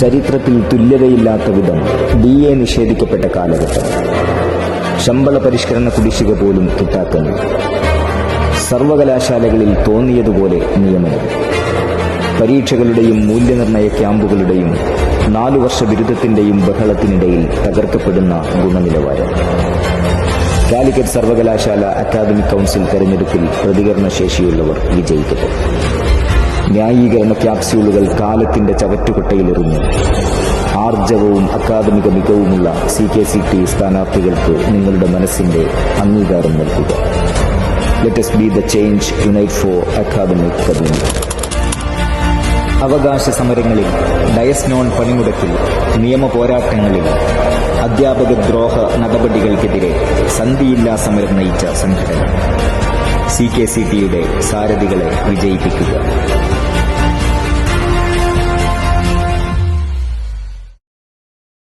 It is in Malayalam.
ചരിത്രത്തിൽ തുല്യതയില്ലാത്ത വിധം DA നിഷേധിക്കപ്പെട്ട കാലഘട്ടം. ശമ്പള പരിഷ്കരണ കുടിശ്ശിക പോലും കിട്ടാക്കുന്നു. സർവകലാശാലകളിൽ തോന്നിയതുപോലെ നിയമനം. പരീക്ഷകളുടെയും മൂല്യനിർണയ ക്യാമ്പുകളുടെയും 4 വർഷ ബിരുദത്തിന്റെയും ബഹളത്തിനിടയിൽ തകർക്കപ്പെടുന്ന ഗുണനിലവാരം. കാലിക്കറ്റ് സർവകലാശാല അക്കാദമിക് കൗൺസിൽ തെരഞ്ഞെടുപ്പിൽ പ്രതികരണശേഷിയുള്ളവർ വിജയിക്കട്ടെ. ന്യായീകരണ ക്യാപ്സ്യൂളുകൾ കാലത്തിന്റെ ചവറ്റുകൊട്ടയിലെറിഞ്ഞു. ആർജവവും അക്കാദമിക മികവുമുള്ള CKCT സ്ഥാനാർത്ഥികൾക്ക് നിങ്ങളുടെ മനസ്സിന്റെ അംഗീകാരം നൽകുക. Let us be the change, unite for academic Kaduna. അവകാശ സമരങ്ങളിൽ, ഡയസ് നോൺ പണിമുടക്കിൽ, നിയമ പോരാട്ടങ്ങളിൽ, അധ്യാപക ദ്രോഹ നടപടികൾക്കെതിരെ സന്ധിയില്ലാ സമരം നയിച്ച സംഘടന CKCT യുടെ സാരഥികളെ വിജയിപ്പിക്കുക.